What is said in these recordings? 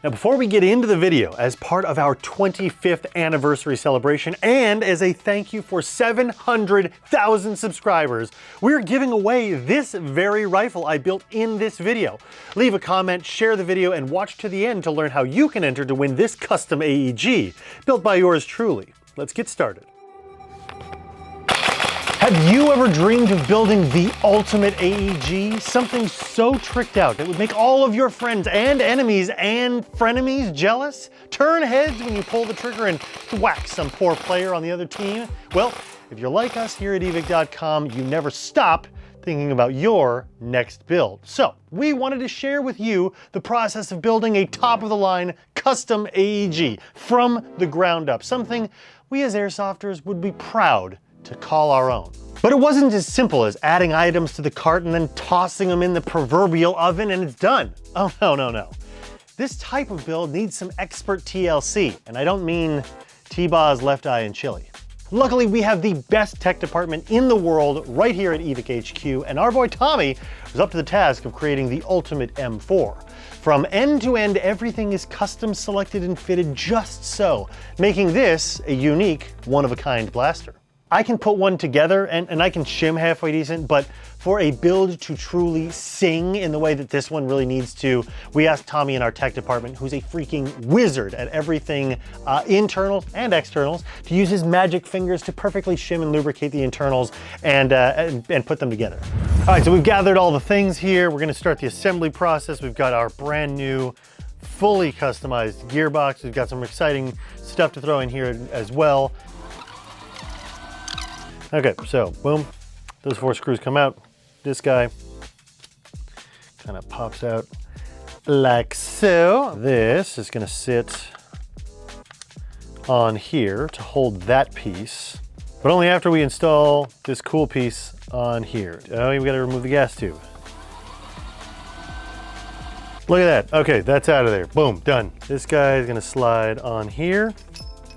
Now, before we get into the video, as part of our 25th anniversary celebration and as a thank you for 700,000 subscribers, we're giving away this very rifle I built in this video. Leave a comment, share the video, and watch to the end to learn how you can enter to win this custom AEG built by yours truly. Let's get started. Have you ever dreamed of building the ultimate AEG? Something so tricked out that would make all of your friends and enemies and frenemies jealous? Turn heads when you pull the trigger and whack some poor player on the other team? Well, if you're like us here at Evike.com, you never stop thinking about your next build. So we wanted to share with you the process of building a top-of-the-line custom AEG from the ground up, something we as airsofters would be proud to call our own. But it wasn't as simple as adding items to the cart and then tossing them in the proverbial oven and it's done. Oh, no. This type of build needs some expert TLC, and I don't mean T-Baw's left eye and chili. Luckily, we have the best tech department in the world right here at Evike HQ, and our boy Tommy was up to the task of creating the ultimate M4. From end to end, everything is custom selected and fitted just so, making this a unique, one-of-a-kind blaster. I can put one together and I can shim halfway decent, but for a build to truly sing in the way that this one really needs to, we asked Tommy in our tech department, who's a freaking wizard at everything internals and externals, to use his magic fingers to perfectly shim and lubricate the internals and put them together. All right, so we've gathered all the things here. We're gonna start the assembly process. We've got our brand new, fully customized gearbox. We've got some exciting stuff to throw in here as well. Okay, so boom, those 4 screws come out. This guy kind of pops out like so. This is gonna sit on here to hold that piece, but only after we install this cool piece on here. Oh, we gotta remove the gas tube. Look at that. Okay, that's out of there. Boom, done. This guy is gonna slide on here.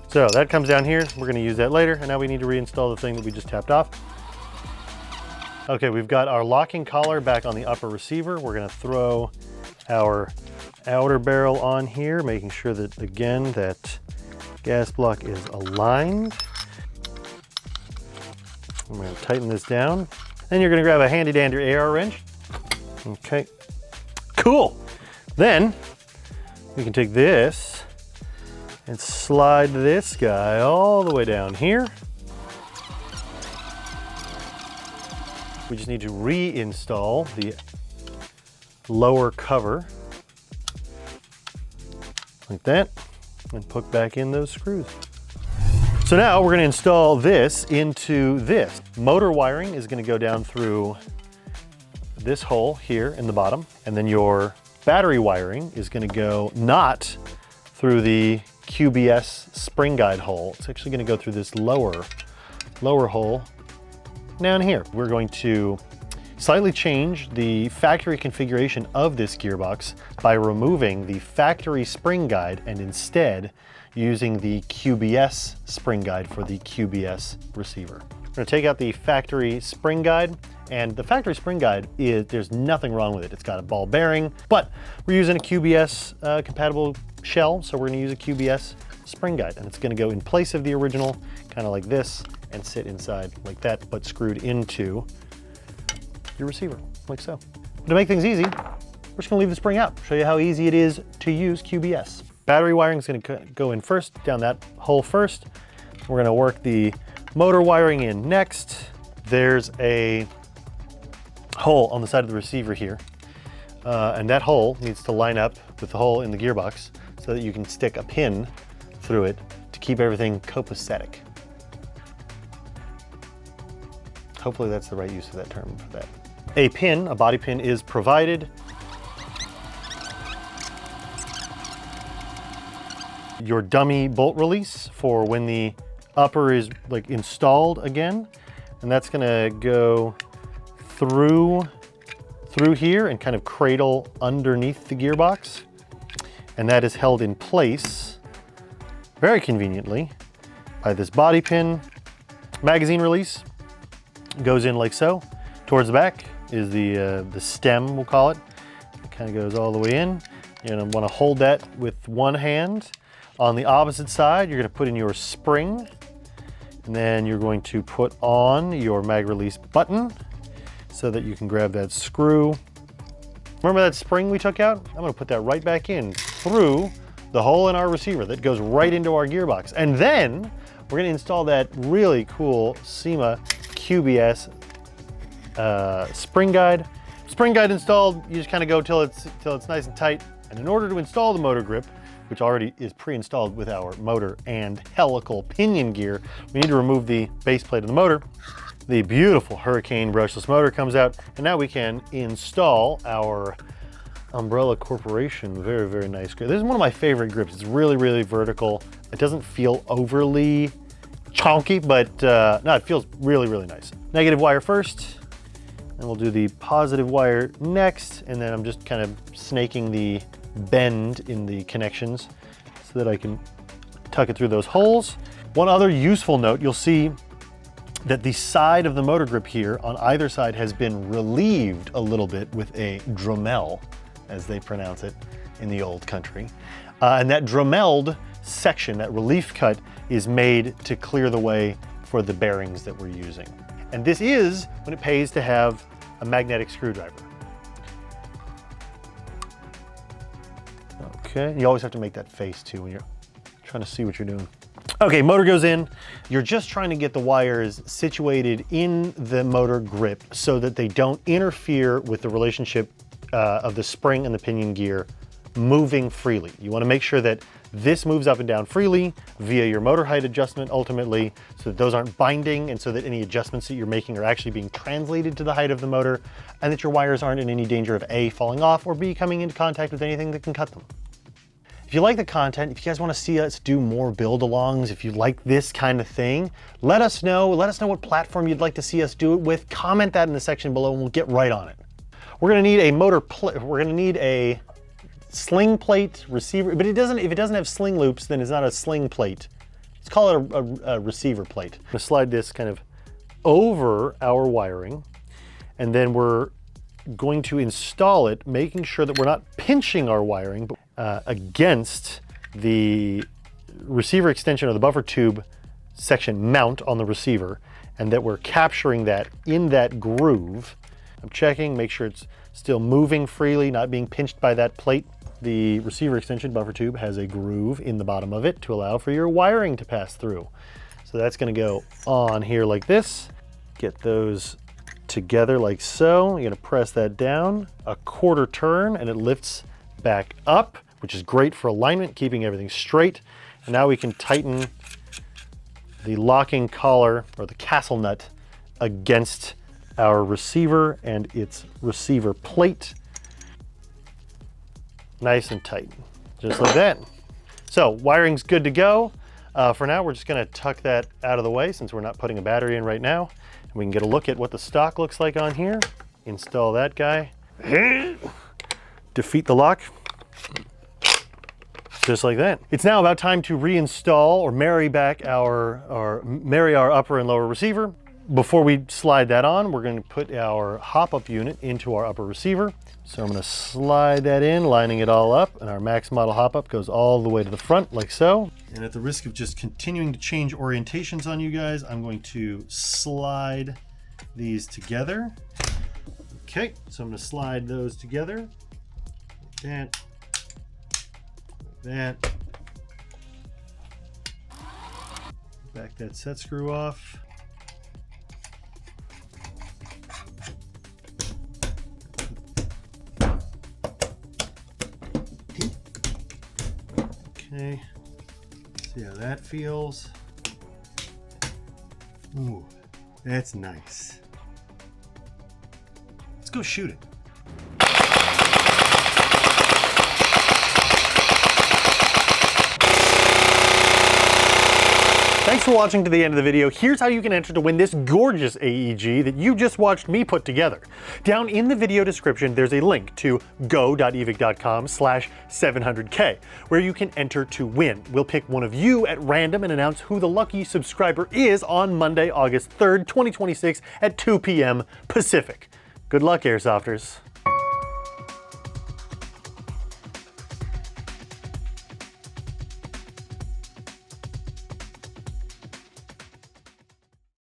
So that comes down here, we're gonna use that later, and now we need to reinstall the thing that we just tapped off. Okay, we've got our locking collar back on the upper receiver. We're gonna throw our outer barrel on here, making sure that, again, that gas block is aligned. I'm gonna tighten this down. Then you're gonna grab a handy dandy AR wrench. Okay, cool. Then we can take this and slide this guy all the way down here. We just need to reinstall the lower cover like that and put back in those screws. So now we're gonna install this into this. Motor wiring is gonna go down through this hole here in the bottom, and then your battery wiring is gonna go not through the QBS spring guide hole. It's actually going to go through this lower hole down here. We're going to slightly change the factory configuration of this gearbox by removing the factory spring guide and instead using the QBS spring guide for the QBS receiver. We're going to take out the factory spring guide, and the factory spring guide there's nothing wrong with it. It's got a ball bearing, but we're using a QBS compatible shell, so we're going to use a QBS spring guide, and it's going to go in place of the original, kind of like this, and sit inside like that, but screwed into your receiver, like so. But to make things easy, we're just going to leave the spring out, show you how easy it is to use QBS. Battery wiring is going to go in first, down that hole first. We're going to work the motor wiring in next. There's a hole on the side of the receiver here, and that hole needs to line up with the hole in the gearbox so that you can stick a pin through it to keep everything copacetic. Hopefully that's the right use of that term for that. A pin, a body pin, is provided. Your dummy bolt release for when the upper is like installed again, and that's gonna go through here and kind of cradle underneath the gearbox, and that is held in place very conveniently by this body pin. Magazine release goes in like so. Towards the back is the stem, we'll call it. It kind of goes all the way in. You're gonna wanna hold that with one hand. On the opposite side, you're gonna put in your spring, and then you're going to put on your mag release button so that you can grab that screw. Remember that spring we took out? I'm gonna put that right back in through the hole in our receiver that goes right into our gearbox. And then we're gonna install that really cool SEMA QBS spring guide. Spring guide installed, you just kind of go till it's nice and tight. And in order to install the motor grip, which already is pre-installed with our motor and helical pinion gear, we need to remove the base plate of the motor. The beautiful Hurricane brushless motor comes out, and now we can install our Umbrella Corporation very, very nice grip. This is one of my favorite grips. It's really, really vertical. It doesn't feel overly chunky, but no, it feels really, really nice. Negative wire first, and we'll do the positive wire next, and then I'm just kind of snaking the bend in the connections so that I can tuck it through those holes. One other useful note, you'll see that the side of the motor grip here on either side has been relieved a little bit with a dremel, as they pronounce it in the old country. And that dremeled section, that relief cut, is made to clear the way for the bearings that we're using. And this is when it pays to have a magnetic screwdriver. Okay, you always have to make that face too when you're trying to see what you're doing. Okay, motor goes in. You're just trying to get the wires situated in the motor grip so that they don't interfere with the relationship of the spring and the pinion gear moving freely. You want to make sure that this moves up and down freely via your motor height adjustment ultimately, so that those aren't binding and so that any adjustments that you're making are actually being translated to the height of the motor, and that your wires aren't in any danger of A, falling off, or B, coming into contact with anything that can cut them. If you like the content, if you guys want to see us do more build-alongs, if you like this kind of thing, let us know. Let us know what platform you'd like to see us do it with. Comment that in the section below and we'll get right on it. We're going to need a motor plate. We're going to need a sling plate receiver, but if it doesn't have sling loops, then it's not a sling plate. Let's call it a receiver plate. I'm going to slide this kind of over our wiring, and then we're going to install it, making sure that we're not pinching our wiring against the receiver extension or the buffer tube section mount on the receiver, and that we're capturing that in that groove. I'm checking, make sure it's still moving freely, not being pinched by that plate. The receiver extension buffer tube has a groove in the bottom of it to allow for your wiring to pass through. So that's going to go on here like this. Get those together like so. You're going to press that down a quarter turn and it lifts back up, which is great for alignment, keeping everything straight. And now we can tighten the locking collar or the castle nut against our receiver and its receiver plate. Nice and tight, just like that. So wiring's good to go. For now, we're just gonna tuck that out of the way since we're not putting a battery in right now. And we can get a look at what the stock looks like on here. Install that guy. Defeat the lock. Just like that. It's now about time to reinstall or marry back marry our upper and lower receiver. Before we slide that on, we're going to put our hop-up unit into our upper receiver. So I'm going to slide that in, lining it all up, and our max model hop-up goes all the way to the front, like so. And at the risk of just continuing to change orientations on you guys, I'm going to slide these together. Okay, so I'm going to slide those together. Like that. Like that. Back that set screw off. Okay, see how that feels. Ooh, that's nice. Let's go shoot it. Thanks for watching to the end of the video. Here's how you can enter to win this gorgeous AEG that you just watched me put together. Down in the video description, there's a link to go.evike.com/700K where you can enter to win. We'll pick one of you at random and announce who the lucky subscriber is on Monday, August 3rd, 2026 at 2 p.m. Pacific. Good luck, Airsofters.